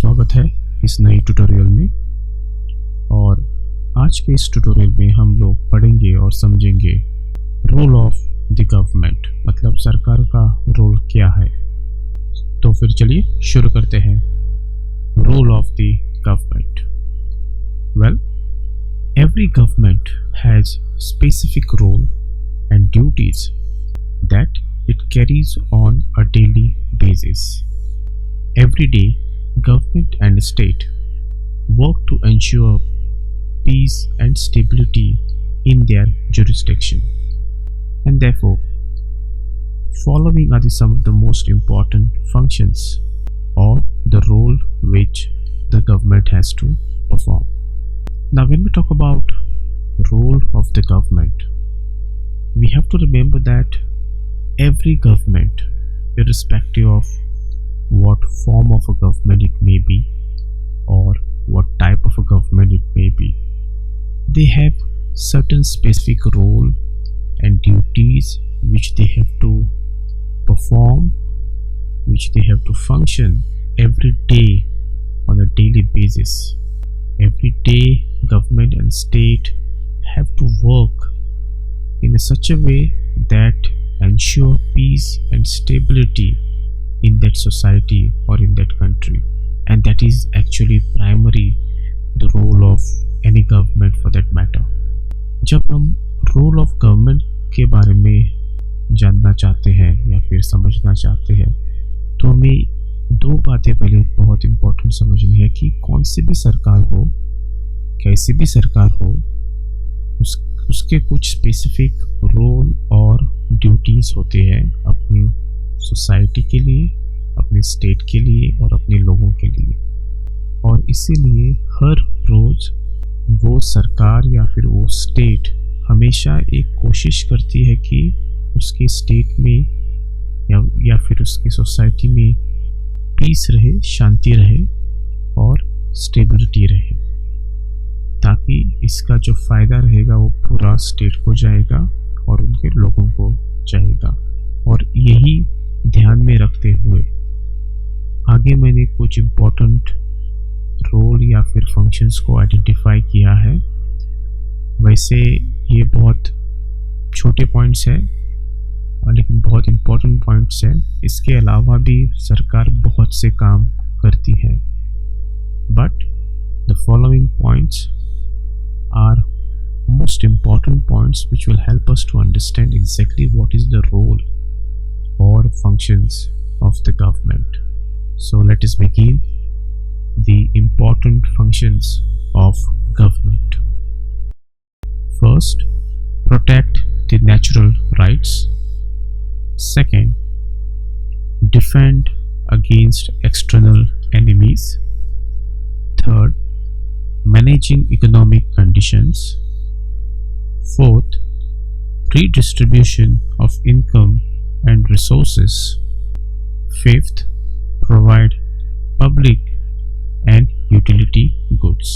स्वागत है इस नई ट्यूटोरियल में। और आज के इस ट्यूटोरियल में हम लोग पढ़ेंगे और समझेंगे रोल ऑफ द गवर्नमेंट, मतलब सरकार का रोल क्या है। तो फिर चलिए शुरू करते हैं। Role of the government. Well, every government has specific role and duties that it carries on a daily basis. Every day, government and state work to ensure peace and stability in their jurisdiction. And therefore, following are some of the most important functions or the role which the government has to perform. Now, when we talk about role of the government, we have to remember that every government, irrespective of what form of a government it may be or what type of a government it may be, they have certain specific role and duties which they have to perform, which they have to function every day on a daily basis. Every day, government and state have to work in such a way that ensure peace and stability in that society or in that country, and that is actually primary the role of any government for that matter. जब हम role of government के बारे में जानना चाहते हैं या फिर समझना चाहते हैं, तो हमें दो बातें पहले बहुत इम्पोर्टेंट समझनी है कि कौन सी भी सरकार हो, कैसी भी सरकार हो, उसके कुछ स्पेसिफिक रोल और ड्यूटीज़ होते हैं अपनी सोसाइटी के लिए, अपने स्टेट के लिए और अपने लोगों के लिए। और इसीलिए हर रोज़ वो सरकार या फिर वो स्टेट हमेशा एक कोशिश करती है कि उसके स्टेट में या फिर उसकी सोसाइटी में पीस रहे, शांति रहे और स्टेबिलिटी रहे, ताकि इसका जो फ़ायदा रहेगा वो पूरा स्टेट को जाएगा और उनके लोगों को जाएगा। और यही ध्यान में रखते हुए आगे मैंने कुछ इम्पोर्टेंट रोल या फिर फंक्शंस को आइडेंटिफाई किया है। वैसे ये बहुत छोटे पॉइंट्स हैं लेकिन बहुत इम्पोर्टेंट पॉइंट्स हैं। इसके अलावा भी सरकार बहुत से काम करती है, but the following points are most important points which will help us to understand exactly what is the role or functions of the government. So let us begin the important functions of government. First, protect the natural rights. Second, defend against external enemies. Third, managing economic conditions. Fourth, redistribution of income and resources. Fifth, provide public and utility goods.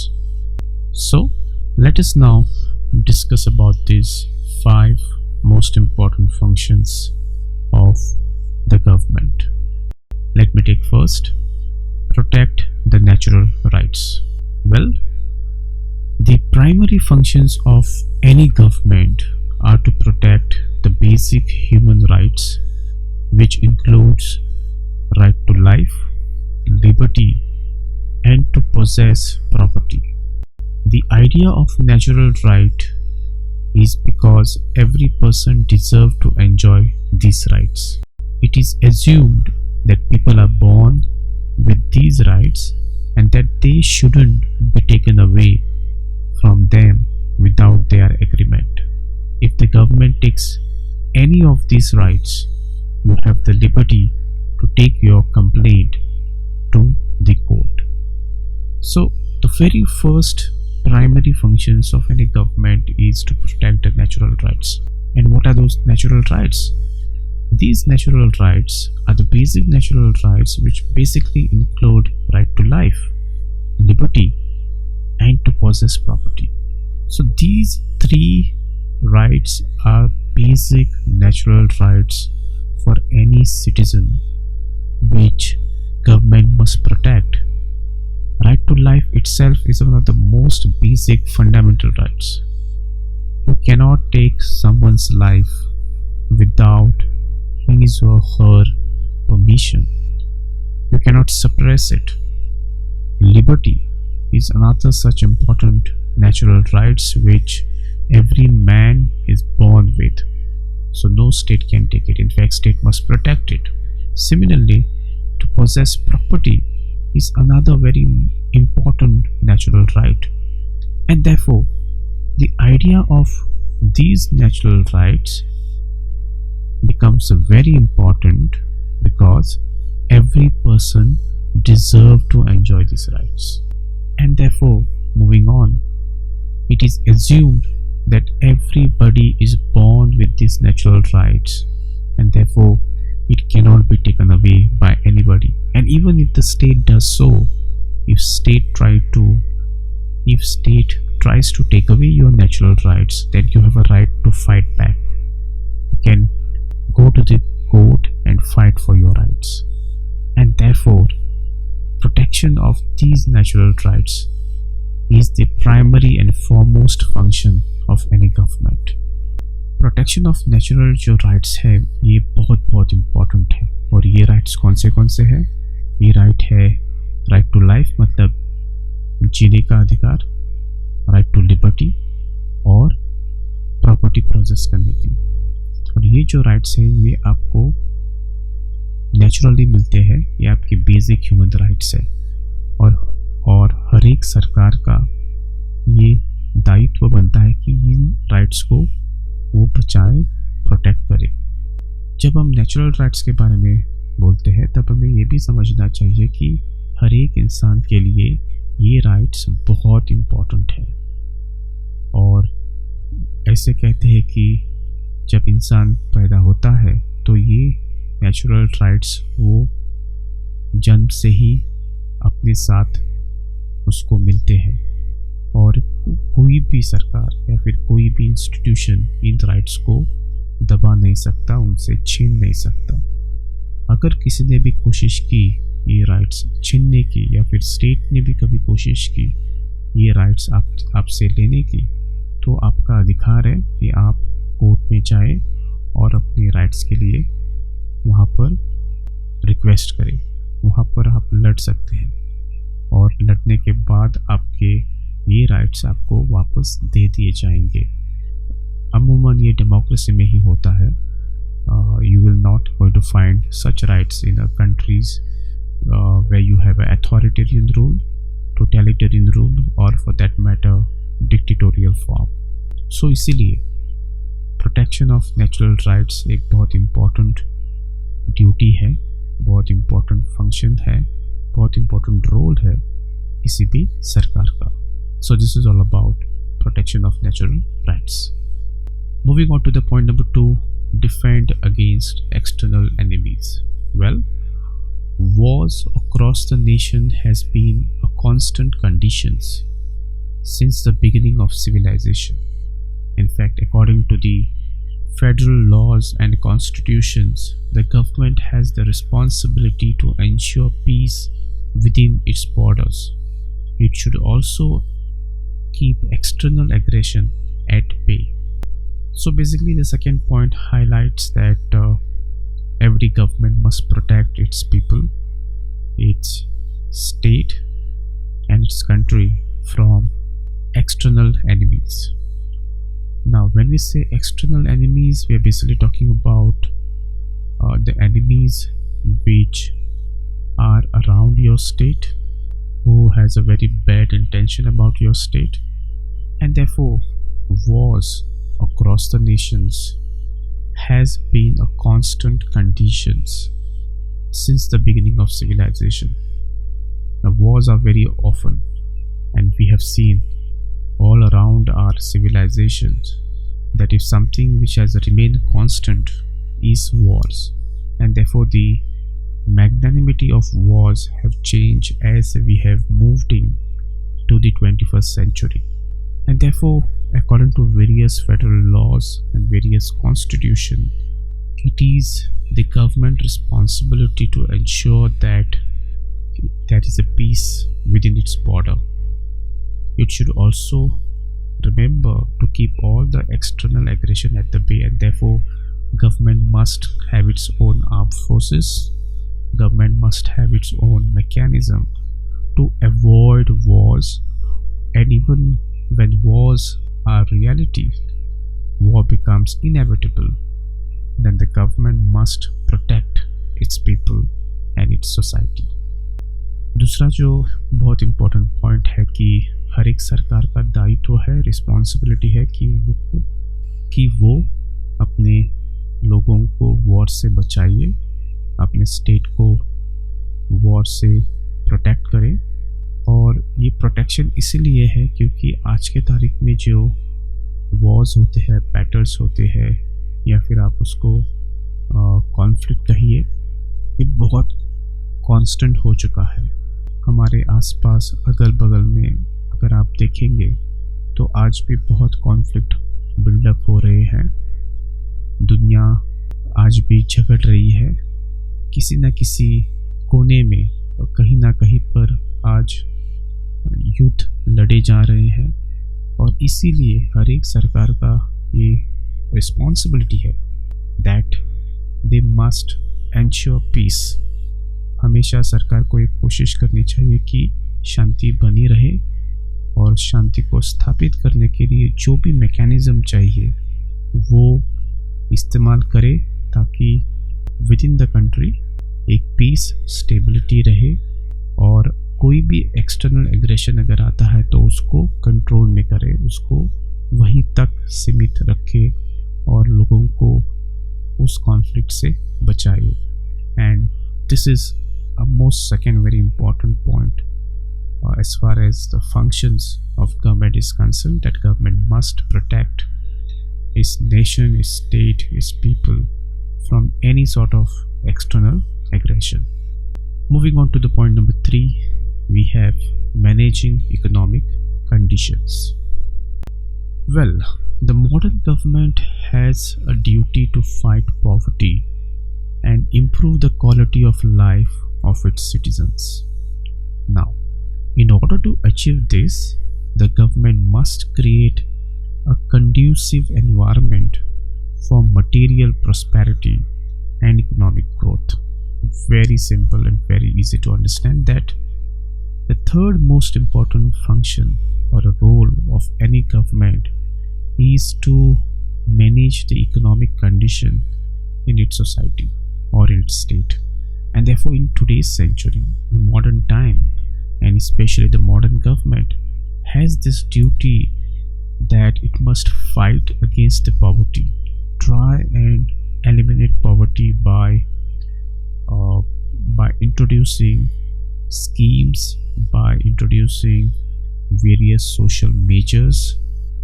So let us now discuss about these 5 most important functions of the government. Let me take first, protect the natural rights. Well, the primary functions of any government are to protect the basic human rights, which includes right to life, liberty, and to possess property. The idea of natural right is because every person deserves to enjoy these rights. It is assumed that people are born with these rights and that they shouldn't be taken away from them without their agreement. If the government takes any of these rights, you have the liberty to take your complaint to the court. So the very first primary functions of any government is to protect the natural rights. And what are those natural rights? These natural rights are the basic natural rights which basically include right to life, liberty, and to possess property. So these 3 rights are basic natural rights for any citizen which government must protect Right to life itself is one of the most basic fundamental rights. You cannot take someone's life without his or her permission. You cannot suppress it. Liberty is another such important natural rights which every man is born with. So no state can take it. In fact, state must protect it. Similarly, to possess property is another very important natural right. And therefore, the idea of these natural rights becomes very important because every person deserves to enjoy these rights. And therefore, moving on, it is assumed that everybody is born with these natural rights, and therefore it cannot be taken away by anybody. And even if the state does so, if state tries to take away your natural rights, then you have a right to fight back. You can go to the court and fight for your rights. And therefore, protection of these natural rights is the primary and foremost function of any government. Protection of natural जो rights है ये बहुत बहुत important है। और ये rights कौन से हैं? ये राइट है राइट टू लाइफ मतलब जीने का अधिकार, राइट टू लिबर्टी और प्रॉपर्टी प्रोसेस करने की। और ये जो राइट्स हैं ये आपको नेचुरली मिलते हैं, ये आपके बेसिक ह्यूमन राइट्स है। और हर एक सरकार का ये दायित्व बनता है कि इन राइट्स को वो बचाए, प्रोटेक्ट करे। जब हम नेचुरल राइट्स के बारे में बोलते हैं तब हमें ये भी समझना चाहिए कि हर एक इंसान के लिए ये राइट्स बहुत इम्पोर्टेंट है। और ऐसे कहते हैं कि जब इंसान पैदा होता है तो ये नेचुरल राइट्स वो जन्म से ही अपने साथ उसको मिलते हैं और कोई भी सरकार या फिर कोई भी इंस्टीट्यूशन इन राइट्स को दबा नहीं सकता, उनसे छीन नहीं सकता। अगर किसी ने भी कोशिश की ये राइट्स छीनने की या फिर स्टेट ने भी कभी कोशिश की ये राइट्स आपसे लेने की, तो आपका अधिकार है कि आप कोर्ट में जाएं और अपने राइट्स के लिए वहाँ पर रिक्वेस्ट करें। वहाँ पर आप लड़ सकते हैं और लड़ने के बाद आपके ये राइट्स आपको वापस दे दिए जाएंगे। अमूमन ये डेमोक्रेसी में ही होता है। You will not going to find such rights in countries where you have an authoritarian rule, totalitarian rule, or for that matter dictatorial form. So इसीलिए प्रोटेक्शन ऑफ नेचुरल राइट्स एक बहुत इम्पोर्टेंट ड्यूटी है, बहुत important function है, बहुत important role है किसी भी सरकार का। So this is all about protection of natural rights. Moving on to the point number 2, defend against external enemies. Well, wars across the nation has been a constant condition since the beginning of civilization. In fact, according to the federal laws and constitutions, the government has the responsibility to ensure peace within its borders. It should also keep external aggression at bay. So basically the second point highlights that every government must protect its people, its state and its country from external enemies. Now when we say external enemies, we are basically talking about the enemies which are around your state, who has a very bad intention about your state, and therefore wars across the nations has been a constant condition since the beginning of civilization. The wars are very often, and we have seen all around our civilizations that if something which has remained constant is wars, and therefore the magnanimity of wars have changed as we have moved in to the 21st century. And therefore, according to various federal laws and various constitutions, it is the government responsibility to ensure that there is a peace within its border. It should also remember to keep all the external aggression at the bay, and therefore government must have its own armed forces. Government must have its own mechanism to avoid wars, and even when wars are reality, war becomes inevitable, then the government must protect its people and its society. दूसरा जो बहुत important point है कि हर एक सरकार का दायित्व है, रिस्पॉन्सिबिलिटी है कि वो अपने लोगों को वॉर से बचाइए, अपने स्टेट को वॉर से प्रोटेक्ट करें। और ये प्रोटेक्शन इसीलिए है क्योंकि आज के तारीख में जो वॉर्स होते हैं, बैटल्स होते हैं, या फिर आप उसको कॉन्फ्लिक्ट कहिए, ये बहुत कांस्टेंट हो चुका है। हमारे आसपास अगल बगल में अगर आप देखेंगे तो आज भी बहुत कॉन्फ्लिक्ट बिल्डअप हो रहे हैं। दुनिया आज भी झगड़ रही है किसी न किसी कोने में, और कहीं ना कहीं पर आज युद्ध लड़े जा रहे हैं। और इसीलिए हर एक सरकार का ये रिस्पॉन्सिबिलिटी है that they must ensure peace. हमेशा सरकार को एक कोशिश करनी चाहिए कि शांति बनी रहे, और शांति को स्थापित करने के लिए जो भी मैकेनिज़्म चाहिए वो इस्तेमाल करे, ताकि विद इन द कंट्री एक पीस, स्टेबिलिटी रहे, और कोई भी एक्सटर्नल एग्रेशन अगर आता है तो उसको कंट्रोल में करे, उसको वहीं तक सीमित रखे और लोगों को उस कॉन्फ्लिक्ट से बचाए। And this is a most second very important point as far as the functions of government is concerned, that government must protect its nation, its state, its people from any sort of external aggression. Moving on to the point number 3, we have managing economic conditions. Well, the modern government has a duty to fight poverty and improve the quality of life of its citizens. Now, in order to achieve this, the government must create a conducive environment for material prosperity and economic growth. Very simple and very easy to understand that the third most important function or a role of any government is to manage the economic condition in its society or in its state. And therefore, in today's century, in modern time, and especially the modern government has this duty that it must fight against the poverty, try and eliminate poverty by introducing schemes, by introducing various social measures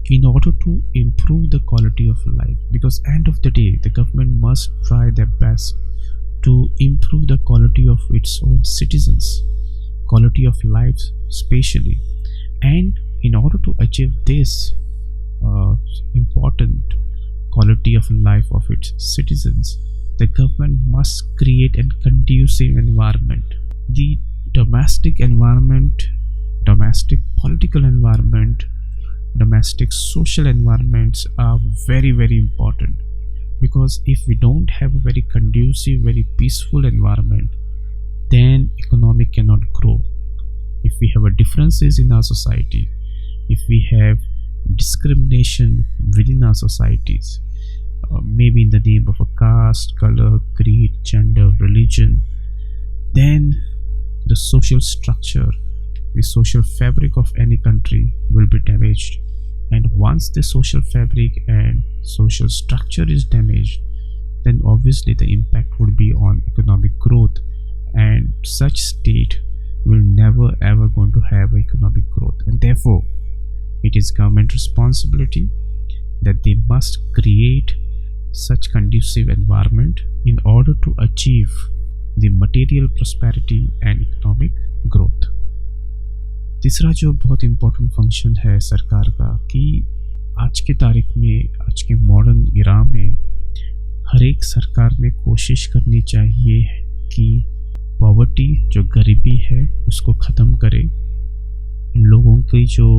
in order to improve the quality of life. Because end of the day, the government must try their best to improve the quality of its own citizens, quality of life especially. And in order to achieve this important quality of life of its citizens, the government must create a conducive environment. The domestic environment, domestic political environment, domestic social environments are very, very important. Because if we don't have a very conducive, very peaceful environment, then economy cannot grow. If we have differences in our society, if we have discrimination within our societies, maybe in the name of a caste, color, creed, gender, religion, then the social structure, the social fabric of any country will be damaged. And once the social fabric and social structure is damaged, then obviously the impact would be on economic growth, and such state will never ever going to have economic growth. And therefore, it is government responsibility that they must create such conducive environment in order to achieve the material prosperity and economic growth. तीसरा जो बहुत important function है सरकार का, कि आज के तारीख में, आज के मॉडर्न इरा में हर एक सरकार में कोशिश करनी चाहिए कि पॉवर्टी, जो गरीबी है, उसको ख़त्म करे, लोगों की जो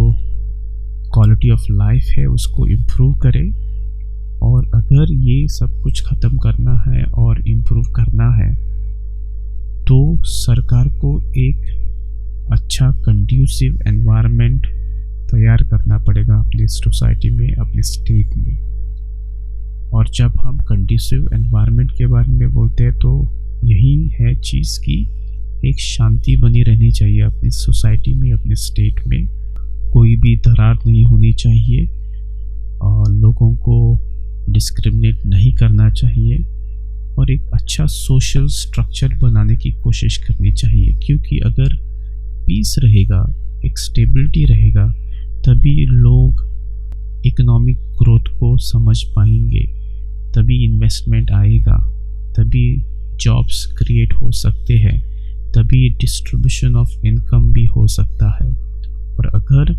क्वालिटी ऑफ लाइफ है उसको इम्प्रूव करे। और अगर ये सब कुछ ख़त्म करना है और इम्प्रूव करना है तो सरकार को एक अच्छा कंड्यूसिव एनवायरनमेंट तैयार करना पड़ेगा अपनी सोसाइटी में, अपने स्टेट में। और जब हम कंड्यूसिव एनवायरनमेंट के बारे में बोलते हैं तो यही है चीज़ की एक शांति बनी रहनी चाहिए अपनी सोसाइटी में, अपने स्टेट में। कोई भी दरार नहीं होनी चाहिए और लोगों को डिस्क्रिमिनेट नहीं करना चाहिए और एक अच्छा सोशल स्ट्रक्चर बनाने की कोशिश करनी चाहिए। क्योंकि अगर पीस रहेगा, एक स्टेबिलिटी रहेगा, तभी लोग इकोनॉमिक ग्रोथ को समझ पाएंगे, तभी इन्वेस्टमेंट आएगा, तभी जॉब्स क्रिएट हो सकते हैं, तभी डिस्ट्रीब्यूशन ऑफ इनकम भी हो सकता है। और अगर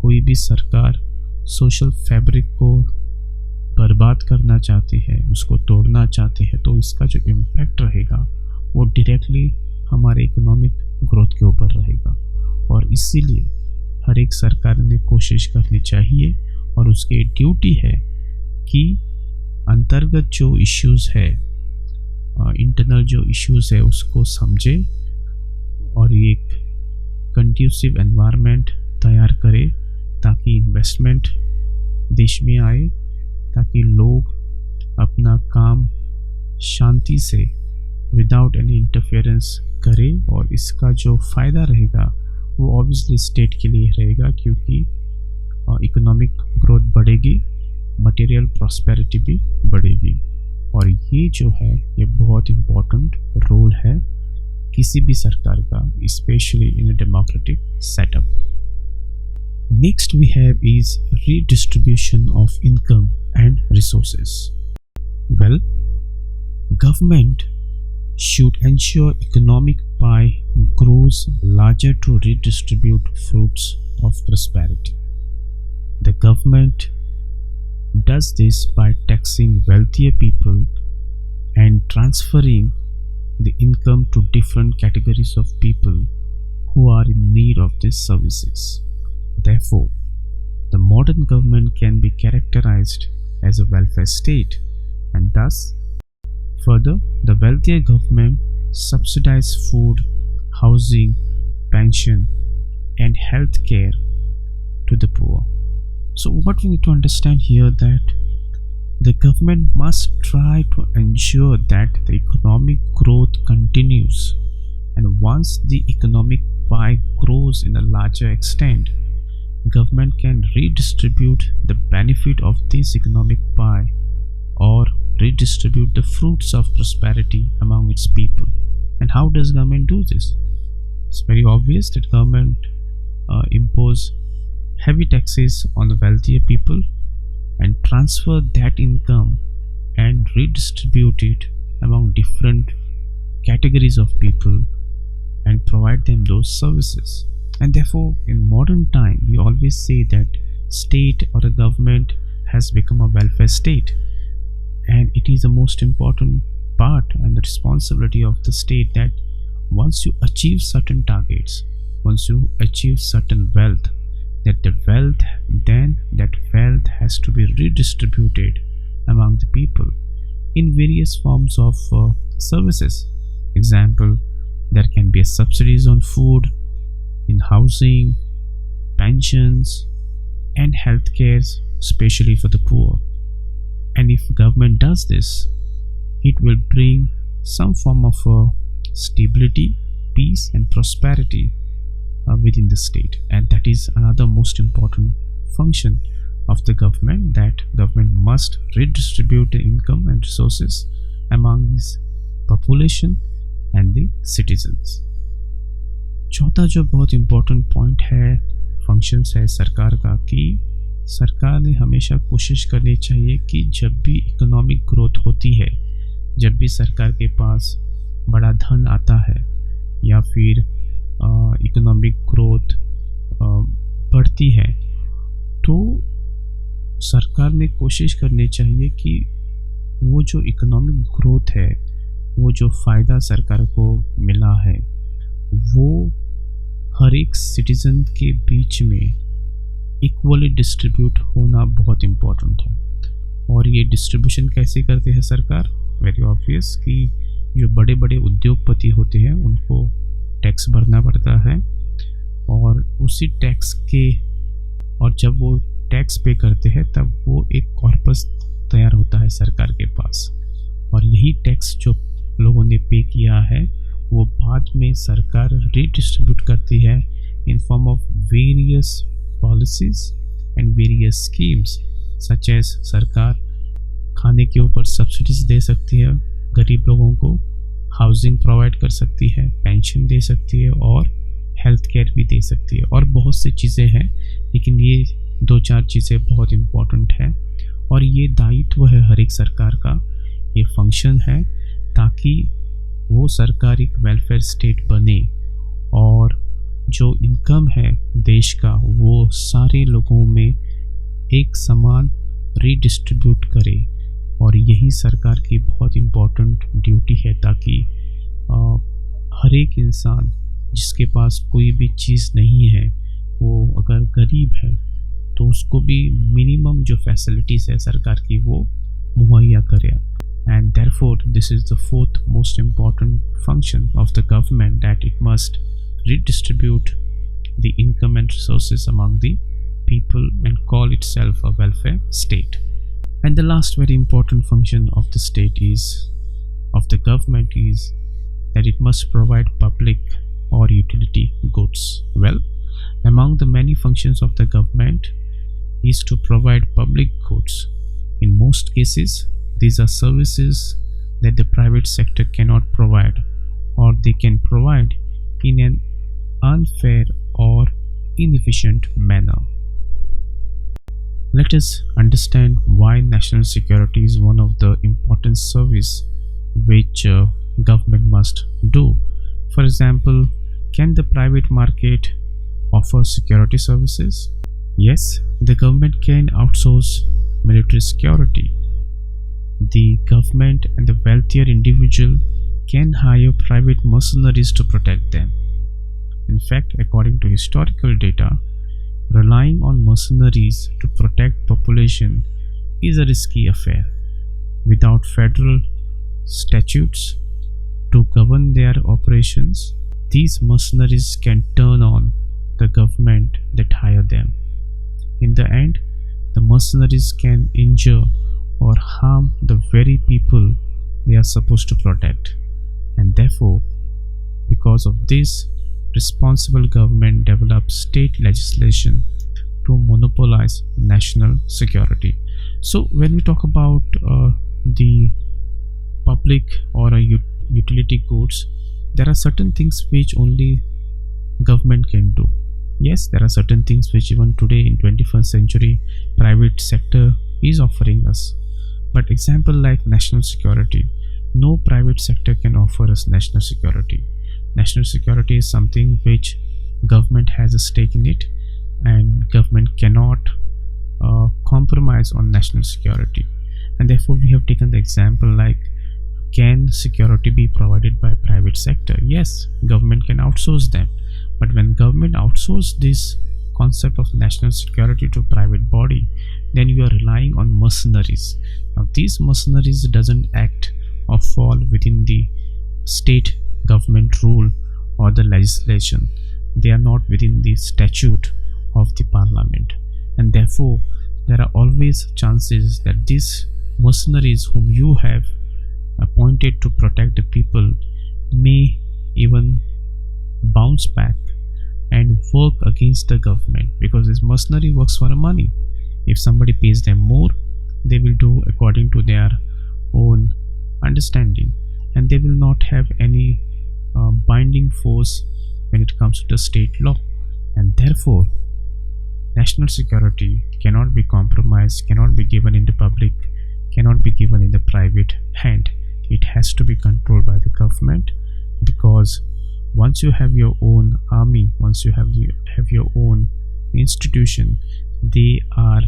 कोई भी सरकार सोशल फैब्रिक को बर्बाद करना चाहती है, उसको तोड़ना चाहती है, तो इसका जो इम्पैक्ट रहेगा वो डायरेक्टली हमारे इकोनॉमिक ग्रोथ के ऊपर रहेगा। और इसीलिए हर एक सरकार ने कोशिश करनी चाहिए और उसकी ड्यूटी है कि अंतर्गत जो इश्यूज़ है, इंटरनल जो इश्यूज़ है, उसको समझे और एक कंड्यूसिव एनवायरनमेंट तैयार करे ताकि इन्वेस्टमेंट देश में आए, ताकि लोग अपना काम शांति से विदाउट एनी इंटरफेरेंस करें। और इसका जो फ़ायदा रहेगा वो ऑब्वियसली स्टेट के लिए रहेगा, क्योंकि इकोनॉमिक ग्रोथ बढ़ेगी, मटेरियल प्रॉस्पेरिटी भी बढ़ेगी। और ये जो है ये बहुत इम्पोर्टेंट रोल है किसी भी सरकार का, specially in a democratic setup. Next we have is redistribution of income and resources. Well, government should ensure economic pie grows larger to redistribute fruits of prosperity. The government does this by taxing wealthier people and transferring the income to different categories of people who are in need of these services. Therefore, the modern government can be characterized as a welfare state, and thus, further, the wealthier government subsidize food, housing, pension, and health care to the poor. So, what we need to understand here that the government must try to ensure that the economic growth continues, and once the economic pie grows in a larger extent, government can redistribute the benefit of this economic pie or redistribute the fruits of prosperity among its people. And how does government do this? It's very obvious that government impose heavy taxes on the wealthier people and transfer that income and redistribute it among different categories of people and provide them those services. And therefore, in modern time, we always say that state or a government has become a welfare state, and it is the most important part and the responsibility of the state that once you achieve certain targets, once you achieve certain wealth, then that wealth has to be redistributed among the people in various forms of services. Example, there can be subsidies on food, in housing, pensions, and healthcare, especially for the poor. And if government does this, it will bring some form of stability, peace, and prosperity within the state. And that is another most important function of the government, that government must redistribute the income and resources among its population and the citizens. चौथा जो बहुत important point है, functions है सरकार का, कि सरकार ने हमेशा कोशिश करनी चाहिए कि जब भी इकोनॉमिक ग्रोथ होती है, जब भी सरकार के पास बड़ा धन आता है या फिर इकोनॉमिक ग्रोथ बढ़ती है, तो सरकार ने कोशिश करनी चाहिए कि वो जो इकोनॉमिक ग्रोथ है वो जो फ़ायदा सरकार को मिला है वो हर एक सिटीज़न के बीच में इक्वली डिस्ट्रीब्यूट होना बहुत इम्पोर्टेंट है। और ये डिस्ट्रीब्यूशन कैसे करते हैं सरकार? वेरी ऑब्वियस कि जो बड़े बड़े उद्योगपति होते हैं उनको टैक्स भरना पड़ता है, और उसी टैक्स के, और जब वो टैक्स पे करते हैं तब वो एक कॉर्पस तैयार होता है सरकार के पास, और यही टैक्स जो लोगों ने पे किया है वो बाद में सरकार रीडिस्ट्रीब्यूट करती है in form of various policies and various schemes, such as सरकार खाने के ऊपर सब्सिडीज दे सकती है गरीब लोगों को, हाउसिंग प्रोवाइड कर सकती है, पेंशन दे सकती है और हेल्थ केयर भी दे सकती है, और बहुत सी चीज़ें हैं, लेकिन ये 2-4 चीज़ें बहुत इम्पोर्टेंट है। और ये दायित्व है हर एक सरकार का, ये फंक्शन है ताकि वो सरकार एक वेलफेयर स्टेट बने और जो इनकम है देश का वो सारे लोगों में एक समान रीडिस्ट्रीब्यूट करे, और यही सरकार की बहुत इम्पोर्टेंट ड्यूटी है ताकि हर एक इंसान जिसके पास कोई भी चीज़ नहीं है, वो अगर गरीब है तो उसको भी मिनिमम जो फैसिलिटीज़ है सरकार की वो मुहैया करे। And therefore, this is the fourth most important function of the government, that it must redistribute the income and resources among the people and call itself a welfare state. And the last very important function of the state of the government is that it must provide public or utility goods. Well, among the many functions of the government is to provide public goods. In most cases, these are services that the private sector cannot provide, or they can provide in an unfair or inefficient manner. Let us understand why national security is one of the important service which government must do. For example, can the private market offer security services? Yes, the government can outsource military security. The government and the wealthier individual can hire private mercenaries to protect them. In fact, according to historical data, relying on mercenaries to protect population is a risky affair. Without federal statutes to govern their operations, these mercenaries can turn on the government that hire them. In the end, the mercenaries can injure or harm the very people they are supposed to protect. And therefore, because of this, responsible government develops state legislation to monopolize national security. So when we talk about the public or utility goods, there are certain things which only government can do. Yes, there are certain things which even today in 21st century private sector is offering us. But example like national security, no private sector can offer us national security. National security is something which government has a stake in it, and government cannot compromise on national security. And therefore we have taken the example like, can security be provided by private sector? Yes, government can outsource them, but when government outsource this concept of national security to private body, then you are relying on mercenaries. Now these mercenaries doesn't act or fall within the state government rule or the legislation. They are not within the statute of the parliament, and therefore there are always chances that these mercenaries whom you have appointed to protect the people may even bounce back and work against the government, because this mercenary works for money. If somebody pays them more, they will do according to their own understanding, and they will not have any binding force when it comes to the state law. And therefore national security cannot be compromised, cannot be given in the public, cannot be given in the private hand. It has to be controlled by the government, because once you have your own army, once you have your own institution, they are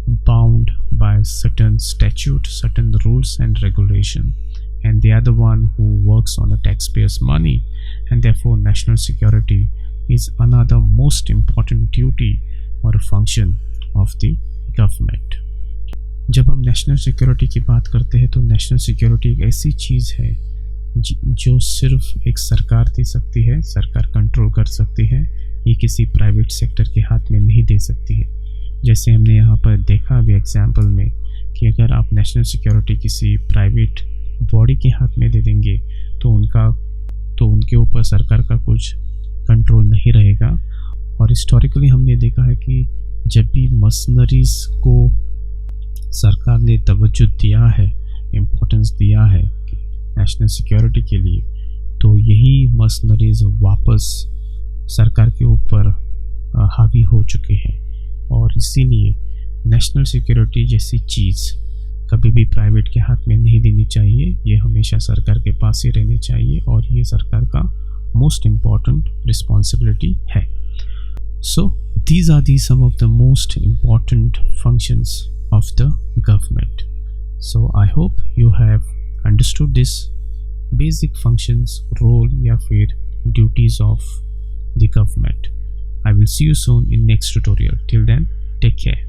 bound by certain statute, certain rules and regulation, and they are the one who works on the taxpayers' money, and therefore national security is another most important duty or a function of the government. जब हम national security की बात करते हैं तो national security एक ऐसी चीज़ है जो सिर्फ एक सरकार दे सकती है, सरकार कंट्रोल कर सकती है, ये किसी प्राइवेट सेक्टर के हाथ में नहीं दे सकती है। जैसे हमने यहाँ पर देखा अभी एग्जाम्पल में कि अगर आप नेशनल सिक्योरिटी किसी प्राइवेट बॉडी के हाथ में दे देंगे तो उनके ऊपर सरकार का कुछ कंट्रोल नहीं रहेगा। और हिस्टोरिकली हमने देखा है कि जब भी मर्सनरीज को सरकार ने तवज्जो दिया है, इम्पोर्टेंस दिया है नेशनल सिक्योरिटी के लिए, तो यही मर्सनरीज वापस सरकार के ऊपर हावी हो चुके हैं। और इसीलिए नेशनल सिक्योरिटी जैसी चीज़ कभी भी प्राइवेट के हाथ में नहीं देनी चाहिए, ये हमेशा सरकार के पास ही रहनी चाहिए और ये सरकार का मोस्ट इम्पॉर्टेंट रिस्पॉन्सिबिलिटी है। सो these are some of the most important functions of the government. So I hope you have understood this basic functions, role या फिर duties of the government. I will see you soon in next tutorial. Till then, take care.